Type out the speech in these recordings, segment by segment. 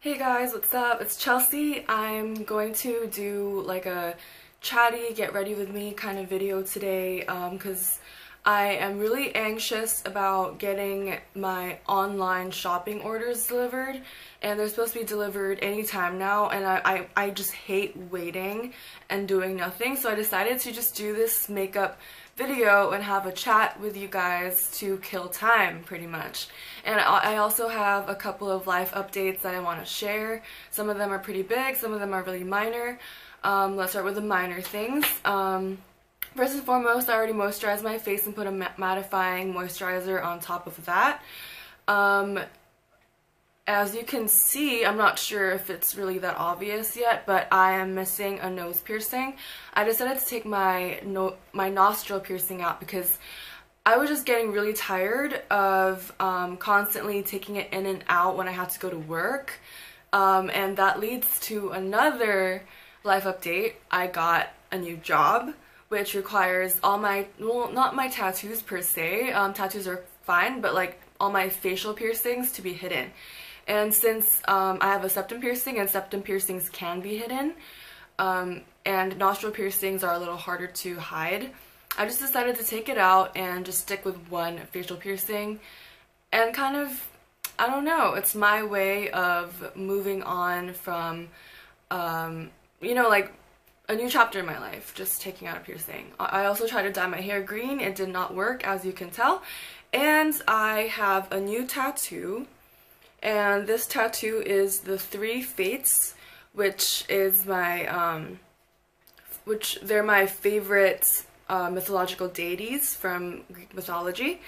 Hey guys, what's up? It's Chelsea. I'm going to do like a chatty, get ready with me kind of video today because I am really anxious about getting my online shopping orders delivered, and they're supposed to be delivered anytime now, and I just hate waiting and doing nothing, so I decided to just do this makeup video and have a chat with you guys to kill time pretty much. And I also have a couple of life updates that I want to share. Some of them are pretty big, some of them are really minor. Let's start with the minor things. First and foremost, I already moisturized my face and put a mattifying moisturizer on top of that. As you can see, I'm not sure if it's really that obvious yet, but I am missing a nose piercing. I decided to take my nostril piercing out because I was just getting really tired of constantly taking it in and out when I had to go to work. And that leads to another life update. I got a new job, which requires all my, well, not my tattoos per se, tattoos are fine, but like all my facial piercings to be hidden. And since I have a septum piercing, and septum piercings can be hidden, and nostril piercings are a little harder to hide, I just decided to take it out and just stick with one facial piercing. And kind of, I don't know, it's my way of moving on from, you know, like a new chapter in my life, just taking out a piercing. I also tried to dye my hair green. It did not work, as you can tell. And I have a new tattoo. And this tattoo is the Three Fates, which is my, they're my favorite mythological deities from Greek mythology.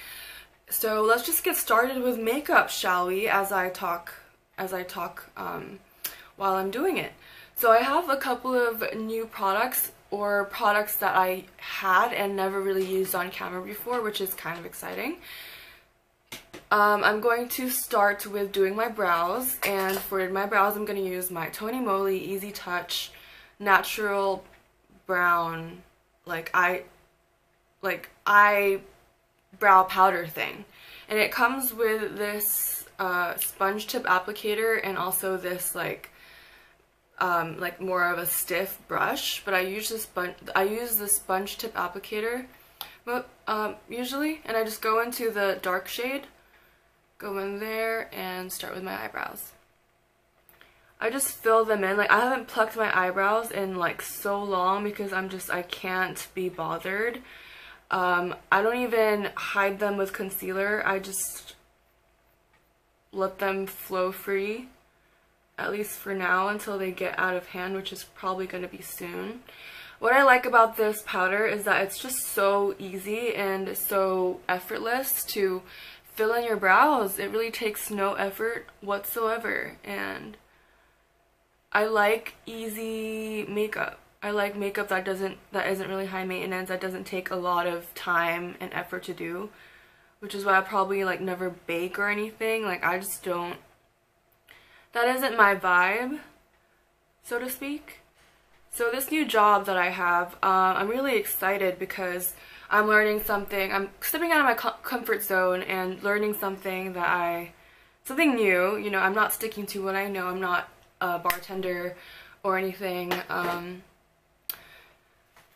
So let's just get started with makeup, shall we, as I talk while I'm doing it. So I have a couple of new products, or products that I had and never really used on camera before, which is kind of exciting. I'm going to start with doing my brows, and for my brows I'm going to use my Tony Moly Easy Touch Natural Brown eye brow powder thing. And it comes with this sponge tip applicator and also this like more of a stiff brush, but I use the sponge tip applicator usually, and I just go into the dark shade, go in there and start with my eyebrows. I just fill them in. Like, I haven't plucked my eyebrows in like so long because I can't be bothered. I don't even hide them with concealer. I just let them flow free, at least for now, until they get out of hand, which is probably going to be soon. What I like about this powder is that it's just so easy and so effortless to fill in your brows. It really takes no effort whatsoever, and I like easy makeup. I like makeup that isn't really high maintenance, that doesn't take a lot of time and effort to do, which is why I probably like never bake or anything. Like, I just don't, that isn't my vibe, so to speak. So this new job that I have, I'm really excited because I'm learning something. I'm stepping out of my comfort zone and learning something something new. You know, I'm not sticking to what I know. I'm not a bartender or anything.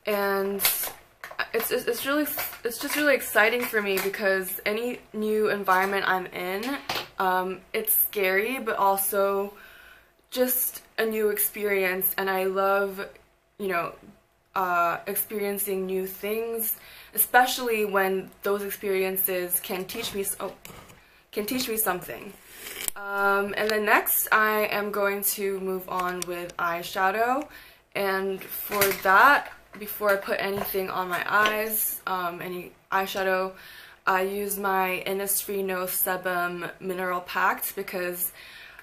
And it's just really exciting for me because any new environment I'm in, it's scary, but also just a new experience, and I love, you know, experiencing new things, especially when those experiences can teach me something. And then next I am going to move on with eyeshadow, and for that, before I put anything on my eyes, any eyeshadow, I use my Innisfree No Sebum Mineral Packed because,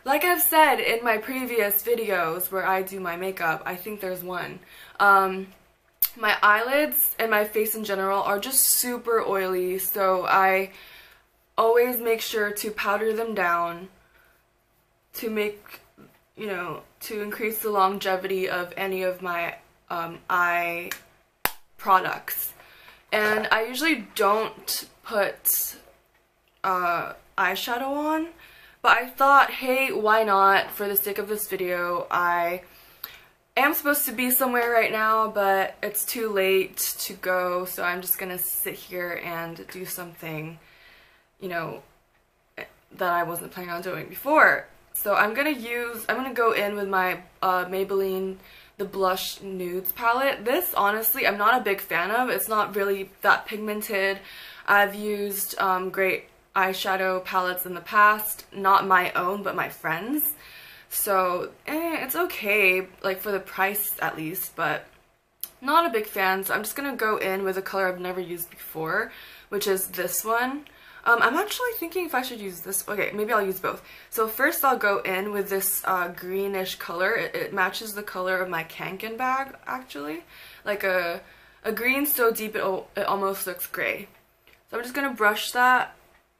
like I've said in my previous videos where I do my makeup, I think there's one, my eyelids and my face in general are just super oily, so I always make sure to powder them down to make, you know, to increase the longevity of any of my eye products. And I usually don't put eyeshadow on, But I thought, hey, why not? For the sake of this video, I am supposed to be somewhere right now, but it's too late to go, so I'm just gonna sit here and do something, you know, that I wasn't planning on doing before. So I'm gonna go in with my Maybelline the Blush Nudes palette. This, honestly, I'm not a big fan of. It's not really that pigmented. I've used great eyeshadow palettes in the past, not my own, but my friends'. So, it's okay, like for the price at least, but not a big fan. So I'm just gonna go in with a color I've never used before, which is this one. I'm actually thinking if I should use this. Okay, maybe I'll use both. So first I'll go in with this greenish color. It matches the color of my Kanken bag, actually. Like a green so deep it almost looks gray. So I'm just gonna brush that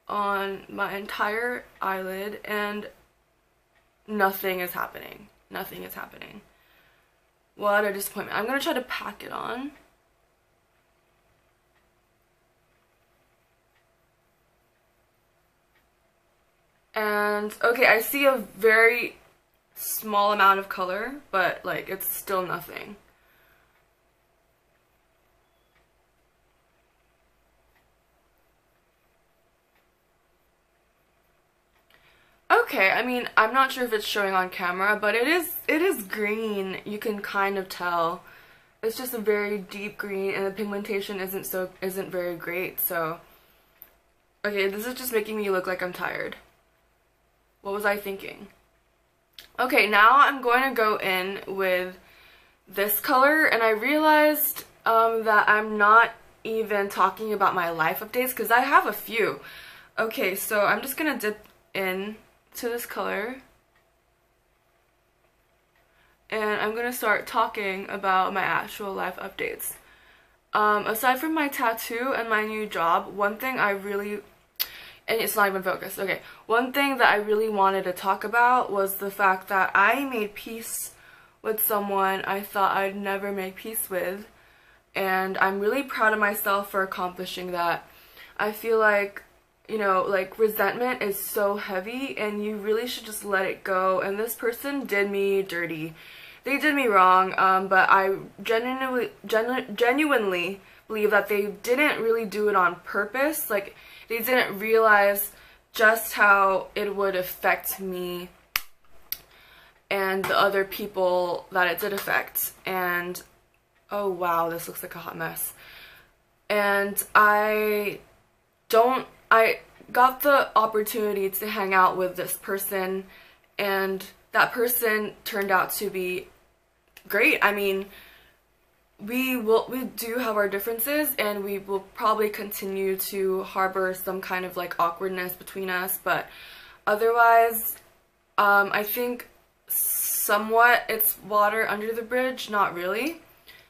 on my entire eyelid, and nothing is happening. Nothing is happening. What a disappointment. I'm gonna try to pack it on. And, okay, I see a very small amount of color, but, like, it's still nothing. Okay, I mean, I'm not sure if it's showing on camera, but it is green. You can kind of tell. It's just a very deep green, and the pigmentation isn't very great, so. Okay, this is just making me look like I'm tired. What was I thinking? Okay, now I'm going to go in with this color, and I realized that I'm not even talking about my life updates, because I have a few. Okay, so I'm just going to dip in to this color, and I'm going to start talking about my actual life updates. Aside from my tattoo and my new job, one thing I really... And it's not even focused. Okay, one thing that I really wanted to talk about was the fact that I made peace with someone I thought I'd never make peace with. And I'm really proud of myself for accomplishing that. I feel like, you know, like resentment is so heavy and you really should just let it go. And this person did me dirty. They did me wrong, but I genuinely believe that they didn't really do it on purpose. Like, they didn't realize just how it would affect me and the other people that it did affect. And, oh wow, this looks like a hot mess. And I got the opportunity to hang out with this person, and that person turned out to be great. I mean, we do have our differences, and we will probably continue to harbor some kind of like awkwardness between us, but otherwise, I think somewhat it's water under the bridge. Not really,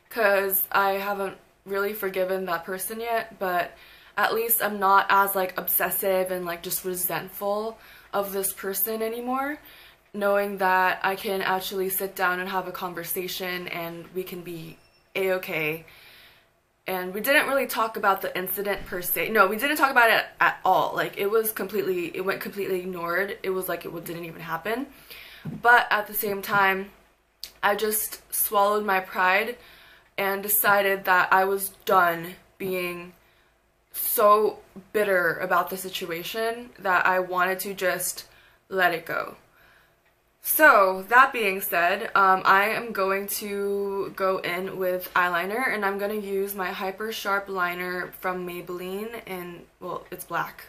because I haven't really forgiven that person yet, but at least I'm not as like obsessive and like just resentful of this person anymore, knowing that I can actually sit down and have a conversation and we can be a-okay. And we didn't really talk about the incident per se. No, we didn't talk about it at all. Like, it went completely ignored. It was like it didn't even happen. But at the same time, I just swallowed my pride and decided that I was done being so bitter about the situation that I wanted to just let it go. So, that being said, I am going to go in with eyeliner, and I'm going to use my Hyper Sharp liner from Maybelline, and, well, it's black.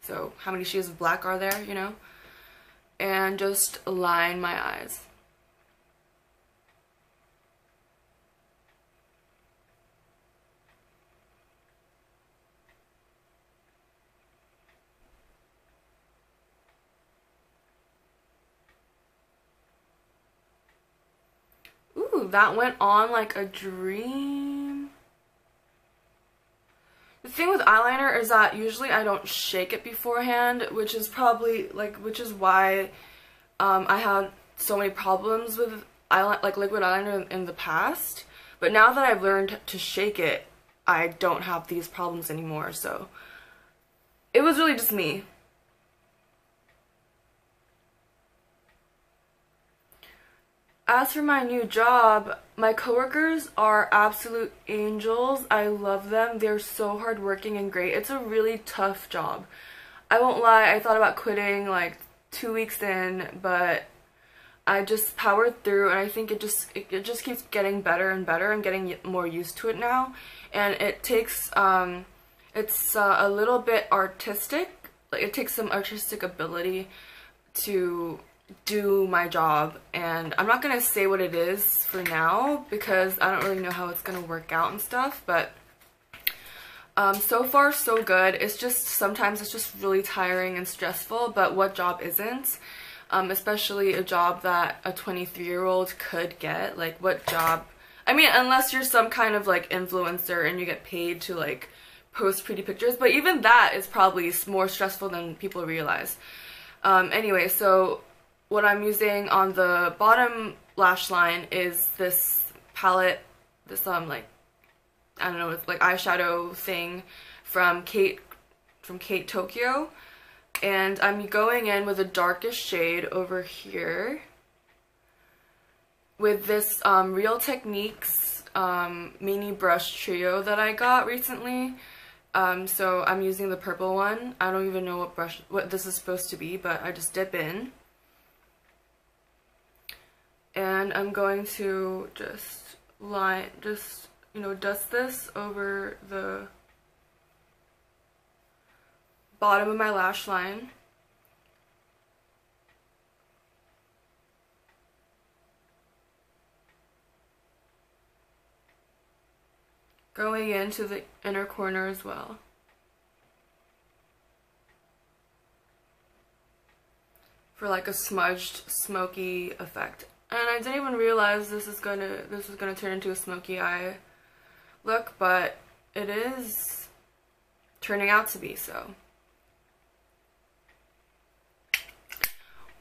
So, how many shades of black are there, you know? And just line my eyes. Ooh, that went on like a dream. The thing with eyeliner is that usually I don't shake it beforehand, which is probably which is why I had so many problems with liquid eyeliner in the past. But now that I've learned to shake it, I don't have these problems anymore. So it was really just me. As for my new job, my coworkers are absolute angels. I love them. They're so hardworking and great. It's a really tough job. I won't lie, I thought about quitting like 2 weeks in, but I just powered through, and I think it just keeps getting better and better. I'm getting more used to it now, and it takes it's a little bit artistic. Like, it takes some artistic ability to do my job, and I'm not gonna say what it is for now because I don't really know how it's gonna work out and stuff, but so far so good. It's just sometimes it's just really tiring and stressful, but what job isn't? Especially a job that a 23-year-old could get. Like, what job? I mean, unless you're some kind of like influencer and you get paid to like post pretty pictures, but even that is probably more stressful than people realize. Anyway, so what I'm using on the bottom lash line is this palette, this like, I don't know, it's like eyeshadow thing from Kate Tokyo, and I'm going in with the darkest shade over here with this Real Techniques mini brush trio that I got recently. So I'm using the purple one. I don't even know what this is supposed to be, but I just dip in. And I'm going to just you know, dust this over the bottom of my lash line. Going into the inner corner as well. For like a smudged, smoky effect. And I didn't even realize this was gonna turn into a smoky eye look, but it is turning out to be so.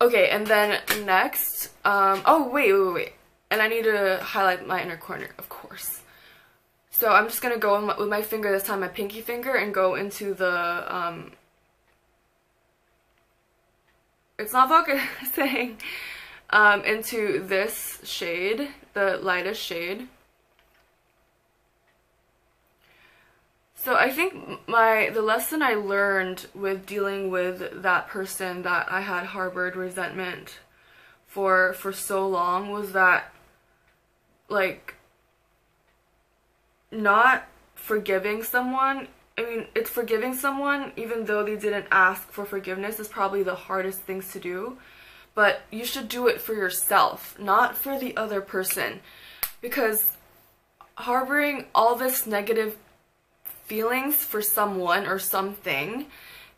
Okay, and then next, oh wait. And I need to highlight my inner corner, of course. So I'm just gonna go in with my finger this time, my pinky finger, and go into the, it's not focusing, into this shade, the lightest shade. So I think the lesson I learned with dealing with that person that I had harbored resentment for so long was that, like, not forgiving someone, I mean, it's forgiving someone even though they didn't ask for forgiveness is probably the hardest things to do, but you should do it for yourself, not for the other person, because harboring all this negative feelings for someone or something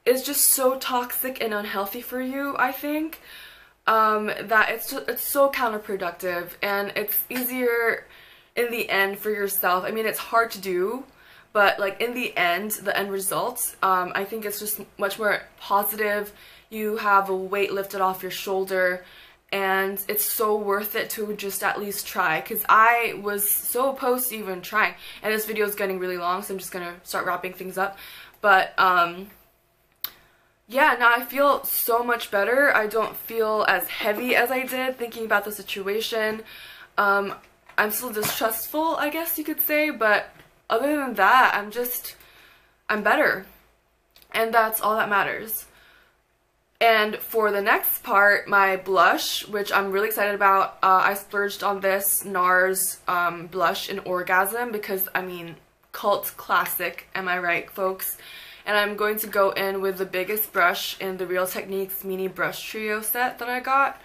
is just so toxic and unhealthy for you, I think, that it's so counterproductive, and it's easier in the end for yourself. I mean, it's hard to do, but like in the end result, I think it's just much more positive. You have a weight lifted off your shoulder, and it's so worth it to just at least try, because I was so opposed to even trying. And this video is getting really long, so I'm just gonna start wrapping things up. But yeah, now I feel so much better. I don't feel as heavy as I did thinking about the situation. I'm still distrustful, I guess you could say, but other than that, I'm better. And that's all that matters. And for the next part, my blush, which I'm really excited about, I splurged on this Nars blush in Orgasm because, I mean, cult classic, am I right, folks? And I'm going to go in with the biggest brush in the Real Techniques mini brush trio set that I got.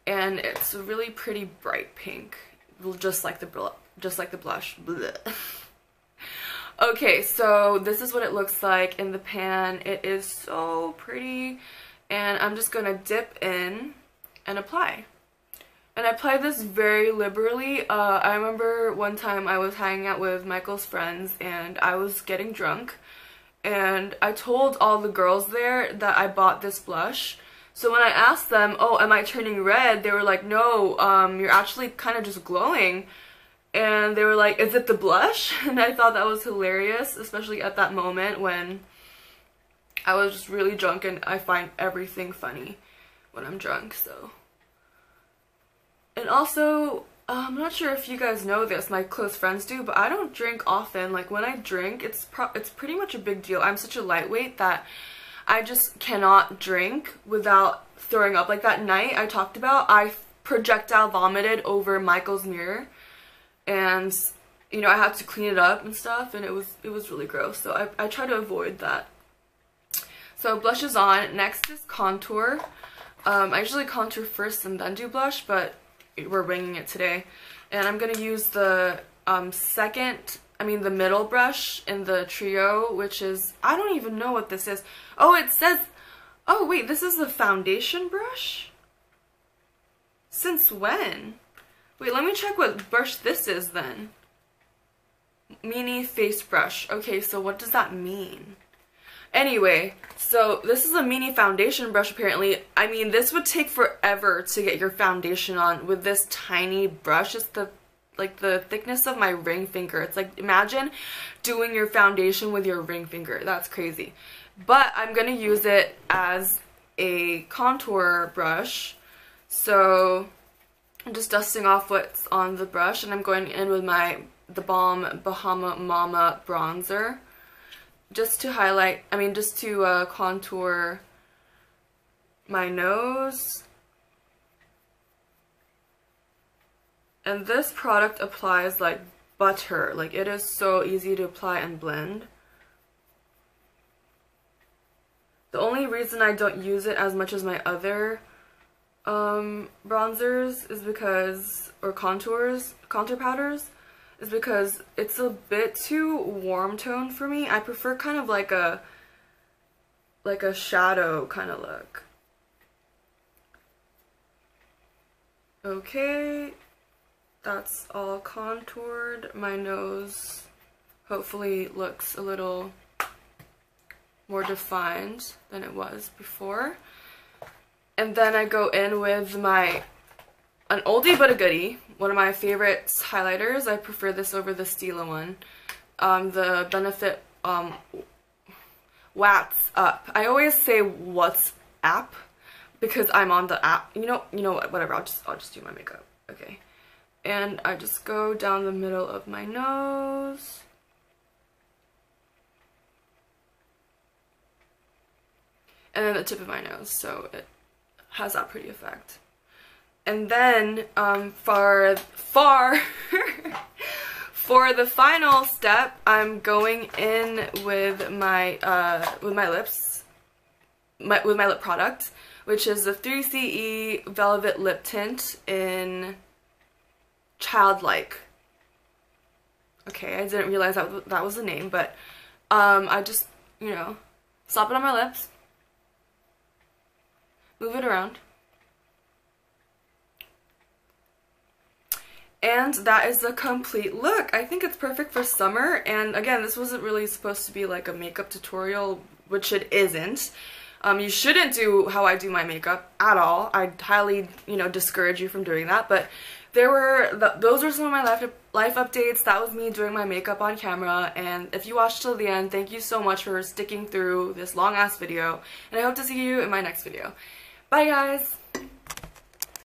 And it's a really pretty bright pink, just like the blush. Blech. Okay, so this is what it looks like in the pan. It is so pretty. And I'm just gonna dip in and apply. And I apply this very liberally. I remember one time I was hanging out with Michael's friends and I was getting drunk. And I told all the girls there that I bought this blush. So when I asked them, oh, am I turning red? They were like, no, you're actually kind of just glowing. And they were like, is it the blush? And I thought that was hilarious, especially at that moment when I was just really drunk, and I find everything funny when I'm drunk, so. And And also, I'm not sure if you guys know this, my close friends do, but I don't drink often. Like when I drink, it's pretty much a big deal. I'm such a lightweight that I just cannot drink without throwing up. Like that night I talked about, I projectile vomited over Michael's mirror, and you know, I had to clean it up and stuff, and it was really gross. So I try to avoid that. So blush is on. Next is contour. I usually contour first and then do blush, but we're winging it today. And I'm gonna use the the middle brush in the trio, which is, I don't even know what this is. Oh, it says, oh wait, this is the foundation brush? Since when? Wait, let me check what brush this is then. Mini face brush. Okay, so what does that mean? Anyway, so this is a mini foundation brush apparently. I mean, this would take forever to get your foundation on with this tiny brush. It's the thickness of my ring finger. It's like, imagine doing your foundation with your ring finger. That's crazy. But I'm gonna use it as a contour brush. So I'm just dusting off what's on the brush, and I'm going in with the Balm Bahama Mama bronzer. Just to highlight, just to contour my nose. And this product applies like butter. Like, it is so easy to apply and blend. The only reason I don't use it as much as my other bronzers is because, or contour powders, is because it's a bit too warm tone for me. I prefer kind of like a shadow kind of look. Okay, that's all contoured. My nose hopefully looks a little more defined than it was before. And then I go in with an oldie but a goodie, one of my favorite highlighters. I prefer this over the Stila one. The Benefit What's Up. I always say what's app because I'm on the app. You know what? Whatever. I'll just do my makeup. Okay. And I just go down the middle of my nose. And then the tip of my nose, so it has that pretty effect. And then for the final step, I'm going in with my lip product, which is the 3CE Velvet Lip Tint in Childlike. Okay, I didn't realize that was the name, but I just, slap it on my lips, move it around. And that is the complete look. I think it's perfect for summer, and again, this wasn't really supposed to be like a makeup tutorial, which it isn't. You shouldn't do how I do my makeup at all. I highly, discourage you from doing that, but those were some of my life updates. That was me doing my makeup on camera, and if you watched till the end, thank you so much for sticking through this long-ass video, and I hope to see you in my next video. Bye, guys!